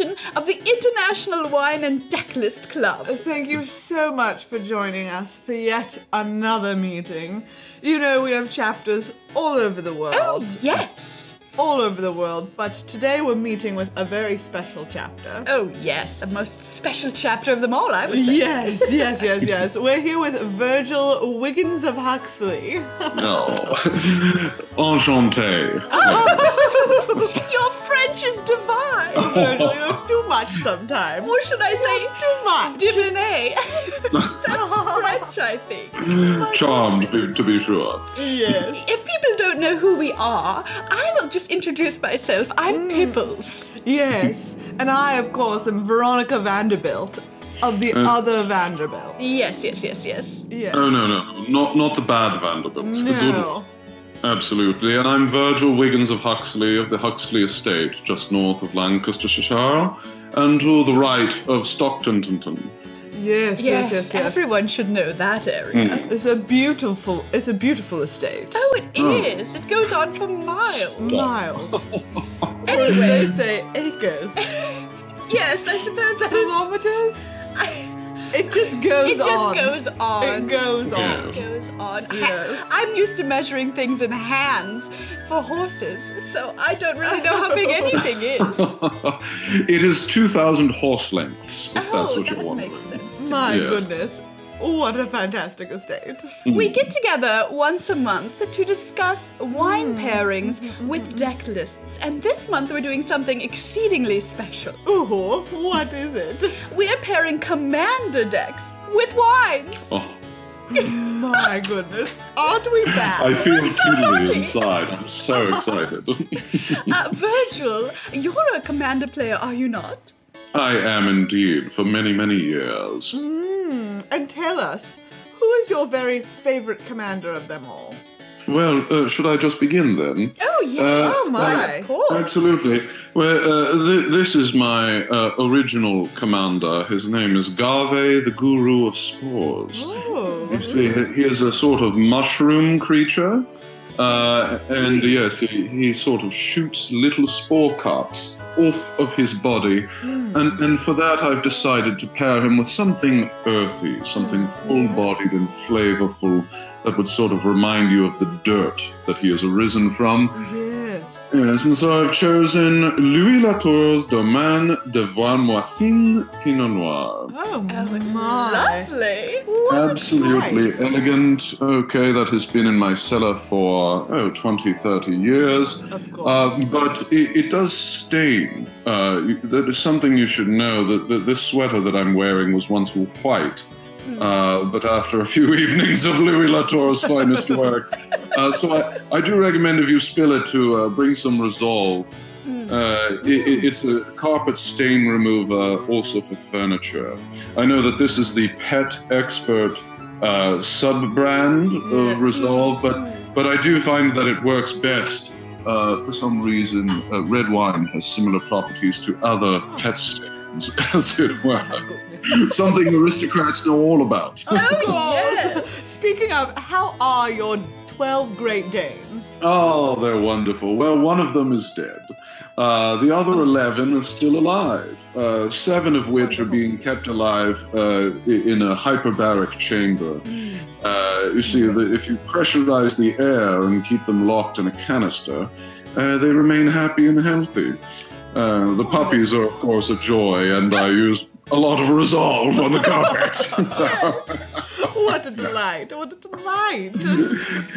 edition of the International Wine and Decklist Club. Thank you so much for joining us for yet another meeting. You know, we have chapters all over the world. Oh, yes. All over the world, but today we're meeting with a very special chapter. Oh, yes, a most special chapter of them all, I would say. Yes. We're here with Virgil Wiggins of Huxley. Oh, enchanté. Oh, your French is divine. Virgil, you're too much sometimes. Or should I say, too much. Divinay. That's French, I think. Charmed, to be sure. Yes. If people don't know who we are, I will just introduce myself. I'm Pipples. Yes, and I, of course, am Veronica Vanderbilt of the other Vanderbilt. Yes. Yes. Oh, no. Not the bad Vanderbilts. The good No. one. Absolutely. And I'm Virgil Wiggins of Huxley, of the Huxley estate, just north of Lancashire, and to the right of Stockton. Yes. Everyone should know that area. It's a beautiful estate. Oh, it is. It goes on for miles. Miles. Anyway. They say acres. Yes, I suppose that is... Kilometers? It just goes It on. just goes on. It goes on. It goes on. Yes. I'm used to measuring things in hands for horses, so I don't really know how big anything is. It is 2,000 horse lengths, if that's what that you're wondering. makes sense. My Yes. goodness. What a fantastic estate. We get together once a month to discuss wine pairings with deck lists, and this month we're doing something exceedingly special. Ooh, what is it? We're pairing commander decks with wines. Oh, My goodness. Aren't we bad? I feel so tingly naughty. inside. I'm so excited. Virgil, you're a commander player, are you not? I am indeed, for many, many years. And tell us, who is your very favorite commander of them all? Well, should I just begin then? Oh, yes. Oh, my. Of course. Absolutely. Well, this is my original commander. His name is Ghave, the Guru of Spores. Oh. You see, he is a sort of mushroom creature. And yes, he sort of shoots little spore cups off of his body. And for that, I've decided to pair him with something earthy, something full-bodied and flavorful that would sort of remind you of the dirt that he has arisen from. Yes, and so I've chosen Louis Latour's Domaine de Voine-Moissine Pinot Noir. Oh, my. Lovely. Absolutely elegant. Okay, that has been in my cellar for, 20, 30 years. Of course. But it does stain. That is something you should know, that this sweater that I'm wearing was once white. But after a few evenings of Louis Latour's finest work. So I do recommend if you spill it to bring some resolve. It's a carpet stain remover also for furniture. I know that this is the Pet Expert sub-brand of Resolve, but I do find that it works best. For some reason, red wine has similar properties to other pet stains, as it were. Something aristocrats know all about. Oh, yes. Speaking of, how are your 12 Great Danes? Oh, they're wonderful. Well, one of them is dead. The other 11 are still alive, 7 of which are being kept alive in a hyperbaric chamber. You see, if you pressurize the air and keep them locked in a canister, they remain happy and healthy. The puppies are, of course, a joy, and I use a lot of resolve on the carpet. What a delight. What a delight.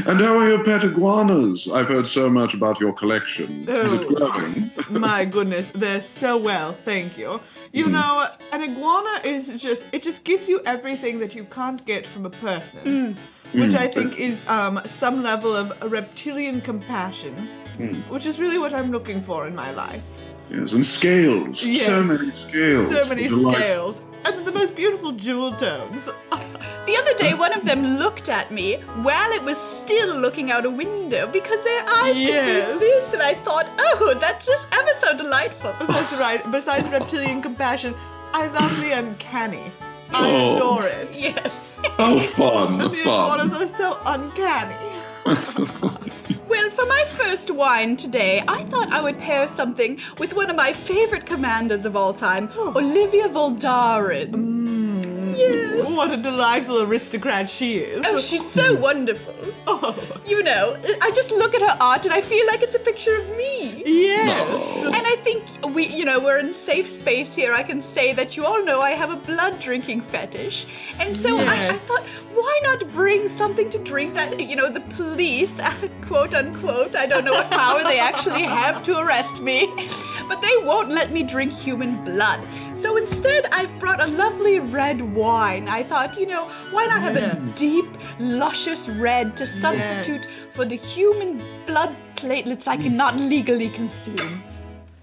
And how are your pet iguanas? I've heard so much about your collection. Is it growing? My goodness, they're so well, thank you. You know, an iguana is just gives you everything that you can't get from a person, which I think is some level of reptilian compassion, which is really what I'm looking for in my life. Yes, and scales. Yes. So many scales. So many scales. And the most beautiful jewel tones. The other day, one of them looked at me while it was still looking out a window because their eyes could do this, and I thought, oh, that's just ever so delightful. That's right. Besides reptilian compassion, I love the uncanny. I adore it. Yes. How fun. The iguanas are so uncanny. Well, for my first wine today, I thought I would pair something with one of my favorite commanders of all time, Olivia Voldaren. Yes. What a delightful aristocrat she is. Oh, she's so wonderful. You know, I just look at her art and I feel like it's a picture of me. Yes. No. And I think we're in safe space here. I can say that you all know I have a blood drinking fetish. And so I thought, why not bring something to drink that, the police, quote unquote, I don't know what power they actually have to arrest me, but they won't let me drink human blood. So instead, I've brought a lovely red wine. I thought, why not have a deep, luscious red to substitute for the human blood platelets I cannot legally consume.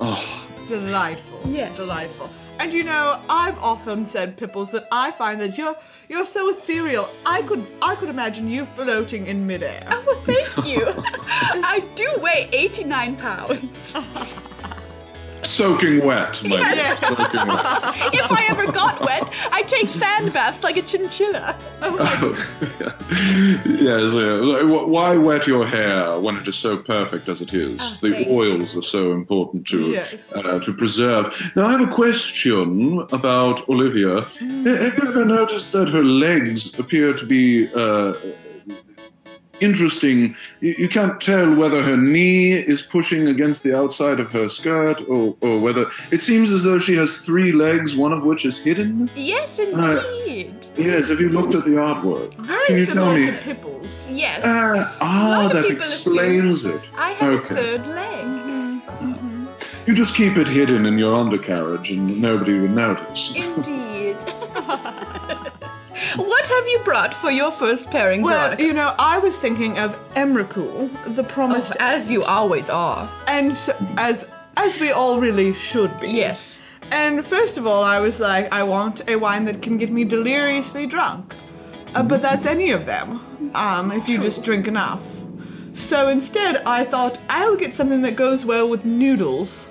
Oh. Delightful. Yes. Delightful. And I've often said, Pipples, that I find that you're so ethereal. I could imagine you floating in midair. Oh, well, thank you. I do weigh 89 pounds. Soaking wet, my Yes. soaking wet. If I ever got wet, I take sand baths like a chinchilla. Yes, why wet your hair when it is so perfect as it is? The oils are so important to preserve. Now, I have a question about Olivia. Have you ever noticed that her legs appear to be interesting? You can't tell whether her knee is pushing against the outside of her skirt or whether it seems as though she has 3 legs, one of which is hidden. Yes, indeed. Yes, have you looked at the artwork? Very Can you tell similar me? to Pipples. Yes. That people explains it. I have Okay. a third leg. You just keep it hidden in your undercarriage and nobody would notice. Indeed. What have you brought for your first pairing, Well, Veronica? I was thinking of Emrakul, the promised, As you always are. and as we all really should be. Yes. And first of all, I was like, I want a wine that can get me deliriously drunk. But that's any of them, if you just drink enough. So instead, I thought I'll get something that goes well with noodles,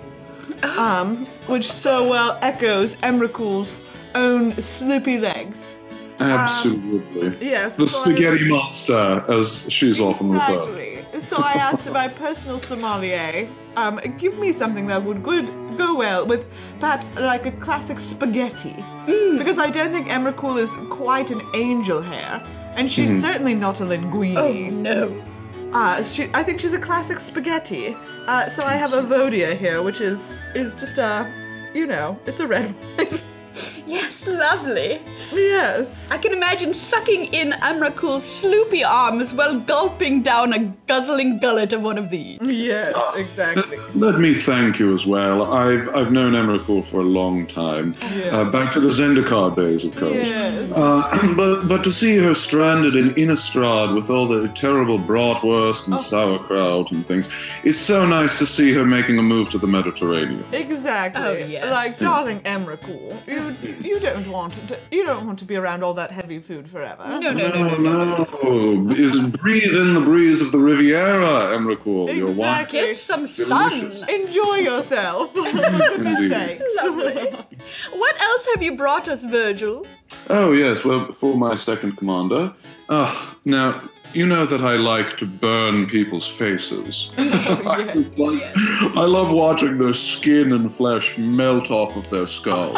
which so well echoes Emrakul's own sloopy legs. Absolutely. Yes. The so spaghetti monster, as she's often referred. Exactly. So I asked my personal sommelier, give me something that would go well with perhaps like a classic spaghetti. Because I don't think Emrakul is quite an angel hair, and she's certainly not a linguine. Oh, no. I think she's a classic spaghetti. So I have a Vodia here, which is just it's a red wine. Yes, lovely. Yes. I can imagine sucking in Emrakul's sloopy arms while gulping down a guzzling gullet of one of these. Yes, exactly. Let me thank you as well. I've known Emrakul for a long time. Back to the Zendikar days, of course. Yes. But to see her stranded in Innistrad with all the terrible bratwurst and sauerkraut and things, it's so nice to see her making a move to the Mediterranean. Exactly. Oh, yes. Like, darling Emrakul, you don't want to be around all that heavy food forever. No. Breathe in the breeze of the Riviera, Emrakul. Your wine. Exactly. Get some sun. Delicious. Enjoy yourself. For goodness sakes. Lovely. What else have you brought us, Virgil? Oh, yes. Well, for my second commander. Now, you know that I like to burn people's faces. I love watching their skin and flesh melt off of their skull.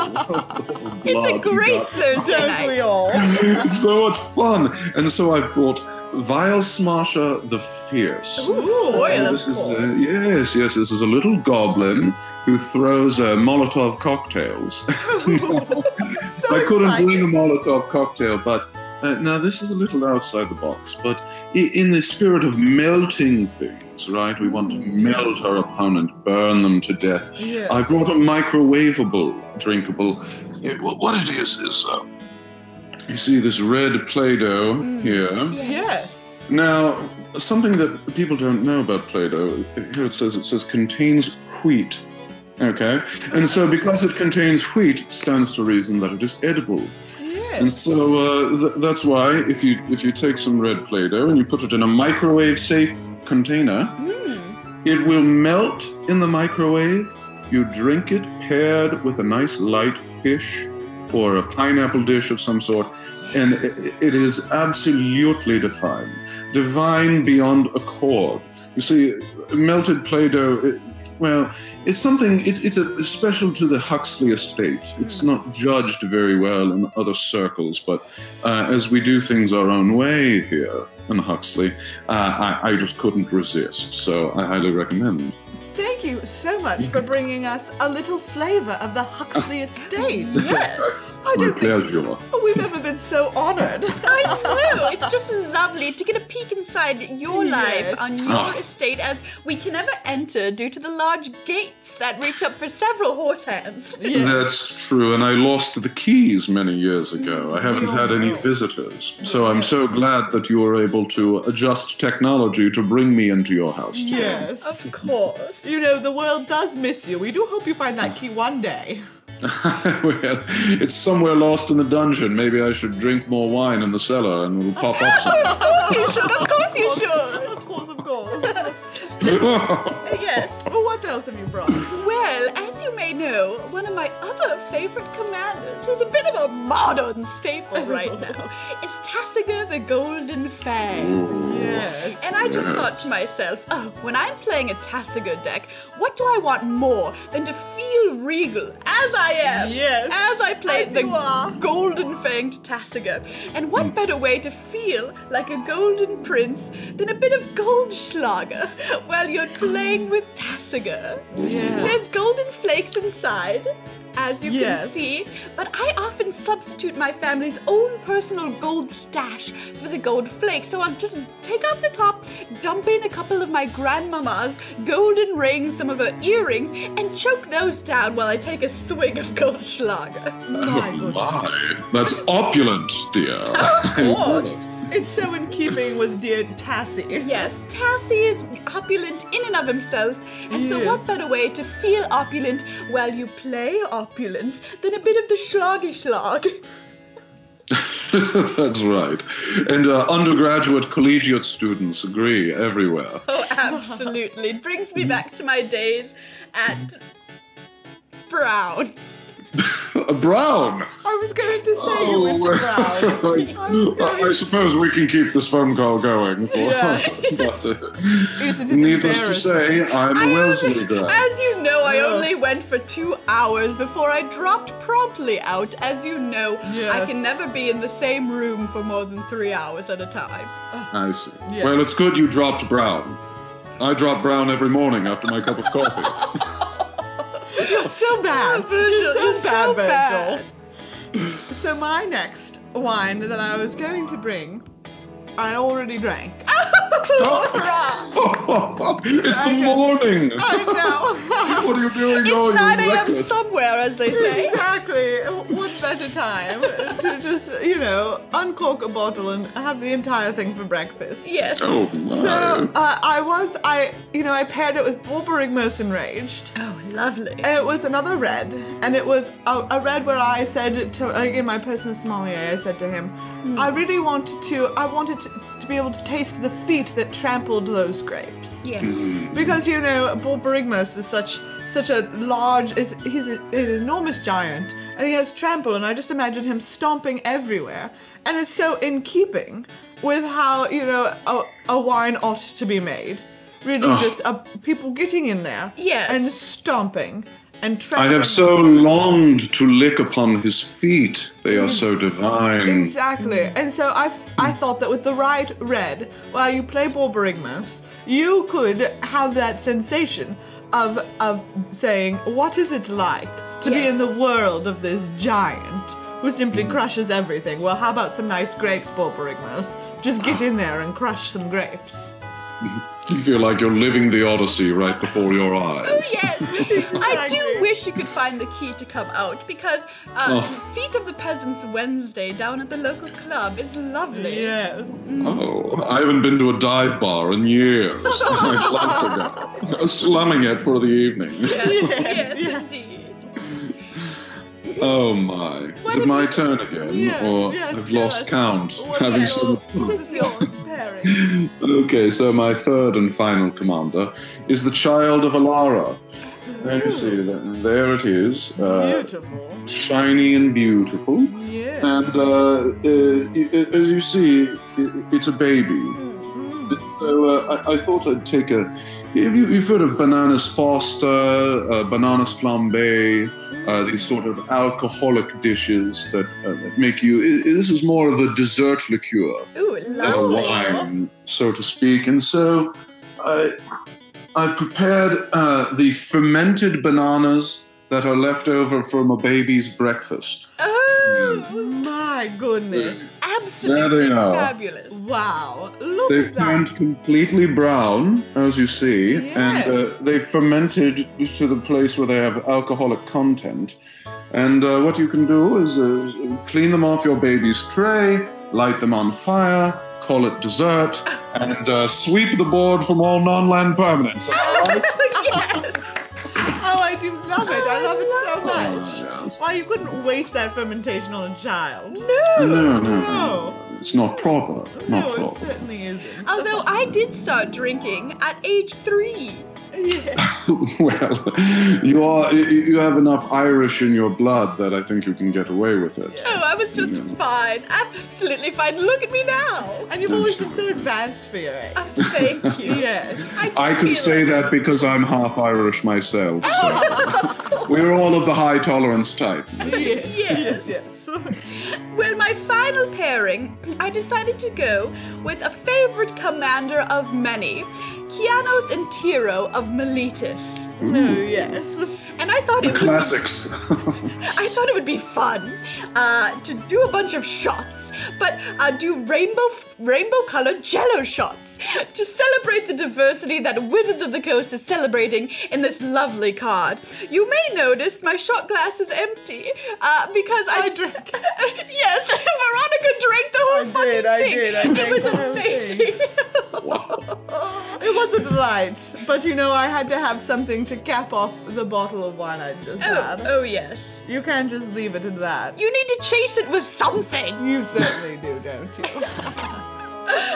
It's a great Thursday Don't we night. all? It's so much fun. And so I've brought Vile Smasher the Fierce. Ooh, oil, of This is course. yes. This is a little goblin who throws Molotov cocktails. So I couldn't exciting. bring a Molotov cocktail, but now this is a little outside the box. But in the spirit of melting things, right? We want to melt our opponent, burn them to death. Yeah. I brought a microwavable, drinkable. What it is you see this red Play-Doh here. Yes. Now, something that people don't know about Play-Doh, here it says contains wheat. Okay? And so because it contains wheat, it stands to reason that it is edible. Yes. And so that's why if you take some red Play-Doh and you put it in a microwave-safe container, it will melt in the microwave. You drink it paired with a nice light fish or a pineapple dish of some sort, and it is absolutely divine beyond accord. You see, melted Play-Doh, it's something, it's special to the Huxley estate. It's not judged very well in other circles, but as we do things our own way here in Huxley, I just couldn't resist, so I highly recommend. Thank you so much for bringing us a little flavor of the Huxley estate. Yes. I don't pleasure. think we've ever been so honored. I know. It's just lovely to get a peek inside your life on your estate, as we can never enter due to the large gates that reach up for several horse hands. That's true, and I lost the keys many years ago. I haven't had any visitors, so I'm so glad that you were able to adjust technology to bring me into your house today. Yes. Of course. You know, the world does miss you. We do hope you find that key one day. Well, it's somewhere lost in the dungeon. Maybe I should drink more wine in the cellar and it'll pop up somewhere. Of course you should. Of course you should. Of course. Yes. Well, what else have you brought? Well, as you may know, one of my other favorite commanders, who's a bit of a modern staple right now, is Tasigur the Golden Fang. Yes. And I just thought to myself, when I'm playing a Tasigur deck, what do I want more than to feel regal, as I am, as I play the Golden Fanged Tasigur? And what better way to feel like a golden prince than a bit of Goldschlager while you're playing with Tasigur? Yeah. There's golden flakes inside, as you can see, but I often substitute my family's own personal gold stash for the gold flakes. So I'll just take off the top, dump in a couple of my grandmama's golden rings, some of her earrings, and choke those down while I take a swig of Goldschlager. My, that's opulent, dear. Of course. It's so in keeping with dear Tassie. Yes, Tassie is opulent in and of himself, and so what better way to feel opulent while you play opulence than a bit of the schloggy schlog? That's right. And undergraduate collegiate students agree everywhere. Oh, absolutely. It brings me back to my days at Brown. Brown! I was going to say you went to Brown. I suppose we can keep this phone call going. Needless to say, I'm a Wellesley grad. As you know, I only went for 2 hours before I dropped promptly out. As you know, I can never be in the same room for more than 3 hours at a time. I see. Yeah. Well, it's good you dropped Brown. I drop Brown every morning after my cup of coffee. You're so bad. Virgil, you're so bad. So my next wine that I was going to bring, I already drank. It's the morning. I know. What are you doing? It's 9 a.m. somewhere, as they say. Exactly. What better time to just, uncork a bottle and have the entire thing for breakfast? Yes. Oh my. So I paired it with Bartholdi Enraged. Oh, lovely. It was another red, and it was a red where I said to, in my personal sommelier, I said to him, I wanted to be able to taste the feet that trampled those grapes. Yes. Because, Bartholdi is such a large, he's an enormous giant, and he has trample, and I just imagine him stomping everywhere. And it's so in keeping with how, a wine ought to be made. Really just people getting in there and stomping and trampling. I have so longed to lick upon his feet. They are so divine. Exactly. And so I thought that with the right red, while you play Bartholdi, you could have that sensation of saying, what is it like to be in the world of this giant who simply crushes everything? Well, how about some nice grapes, Bartholdi? Just get in there and crush some grapes. You feel like you're living the Odyssey right before your eyes. Oh, yes. I do wish you could find the key to come out, because Feet of the Peasants Wednesday down at the local club is lovely. Yes. Oh, I haven't been to a dive bar in years. I'd love to go. Slumming it for the evening. Yes, indeed. Oh my. Is it my turn again? Yes, I've lost count. Having this is yours, Pairings. Okay, so my third and final commander is the child of Alara. And you see, there it is. Beautiful. Shiny and beautiful. Yeah. And as you see, it's a baby. So I thought I'd take a... You've heard of bananas Foster, bananas flambé, these sort of alcoholic dishes that make you... This is more of a dessert liqueur than a wine, so to speak. And so I've prepared the fermented bananas that are left over from a baby's breakfast. Oh, my goodness. Absolutely fabulous. Wow. They've turned completely brown, as you see, and they've fermented to the place where they have alcoholic content. And what you can do is clean them off your baby's tray, light them on fire, call it dessert, and sweep the board from all non-land permanents. Am I right? Yes. Oh, I do love it. I love it so much. Why, you couldn't waste that fermentation on a child. No. It's not proper. It certainly isn't. Although I did start drinking at age 3. Yeah. Well, you have enough Irish in your blood that I think you can get away with it. Oh, I was just fine. Absolutely fine. Look at me now. And you've always been so advanced for your age. Thank you. Yes. I could say that because I'm half Irish myself. So. We're all of the high tolerance type. Yes. Well, my final pairing, I decided to go with a favorite commander of many, Kianos and Tiro of Miletus. Oh, yes. And I thought classics. I thought it would be fun to do a bunch of shots, but do rainbow-colored Jello shots to celebrate the diversity that Wizards of the Coast is celebrating in this lovely card. You may notice my shot glass is empty because I drank. Yes, Veronica drank the whole fucking thing. It was amazing. Wow. It was a delight, but I had to have something to cap off the bottle of wine I just had. Oh, yes. You can't just leave it at that. You need to chase it with something. You certainly do, don't you?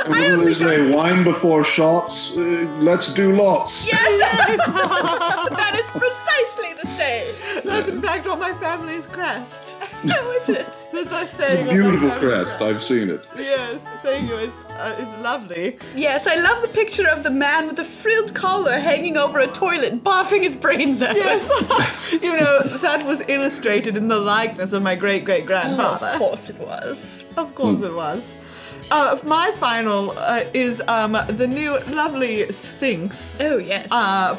What do they say? Wine before shots? Let's do lots. Yes! That is precisely the same. That's in fact on my family's crest. How is it? There's a saying. It's a beautiful crest. I've seen it. Yes, thank you. It's lovely. Yes, I love the picture of the man with the frilled collar hanging over a toilet, barfing his brains out. Yes. That was illustrated in the likeness of my great-great-grandfather. Of course it was. Of course it was. My final is the new lovely Sphinx. Oh, yes.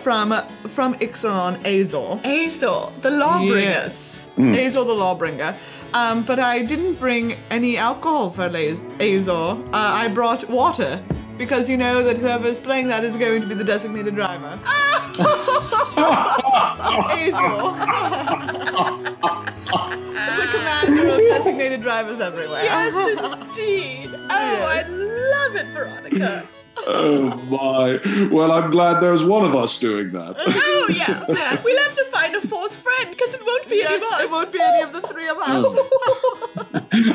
From Ixalan Azor. Azor, the Lawbringer. Yes. Azor the Lawbringer. But I didn't bring any alcohol for Azor. I brought water. Because you know that whoever's playing that is going to be the designated driver. Azor. The commander of designated drivers everywhere. Yes, indeed. Oh, yes. I love it, Veronica. Oh, my. Well, I'm glad there's one of us doing that. Oh, yeah. We'll have to find a fourth friend, because it won't be any of us. It won't be any of the three of us.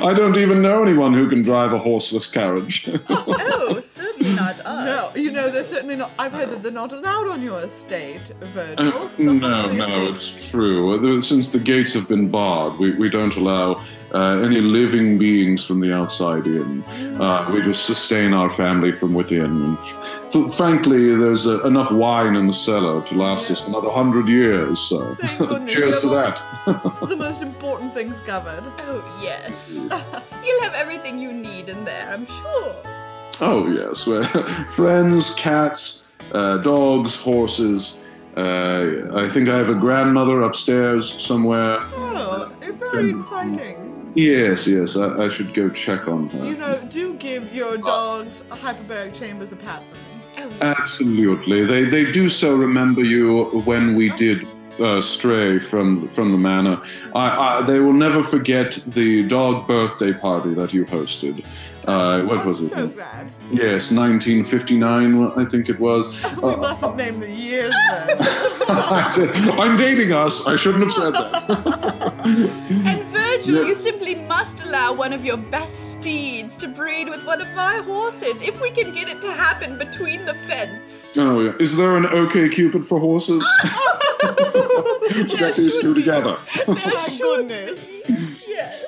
I don't even know anyone who can drive a horseless carriage. Oh, certainly not us. No, they're certainly not. I've heard that they're not allowed on your estate, Virgil. No, it's true. Since the gates have been barred, we don't allow any living beings from the outside in. We just sustain our family from within. And frankly, there's enough wine in the cellar to last us another 100 years, so cheers to that. The most important things covered. Oh, yes. You'll have everything you need in there, I'm sure. Oh, yes. Well, friends, cats, dogs, horses. I think I have a grandmother upstairs somewhere. Oh, very exciting. Yes, I should go check on her. Do give your dogs hyperbaric chambers a pat for me. Absolutely. They do so remember you when we did stray from the manor. They will never forget the dog birthday party that you hosted. What was it? So glad. Yes, 1959, I think it was. We mustn't name the years then. I'm dating us. I shouldn't have said that. And Virgil, you simply must allow one of your best steeds to breed with one of my horses, if we can get it to happen between the fence. Oh, yeah. Is there an OK Cupid for horses? Get these two together. My goodness. Yes.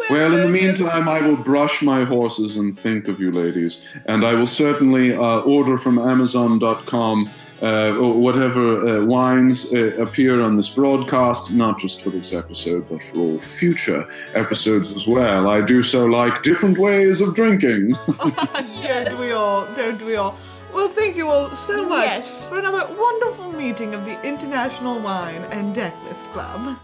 Well, in the meantime, I will brush my horses and think of you ladies. And I will certainly order from Amazon.com or whatever wines appear on this broadcast, not just for this episode, but for all future episodes as well. I do so like different ways of drinking. Don't we all? Don't we all? Well, thank you all so much for another wonderful meeting of the International Wine and Decklist Club.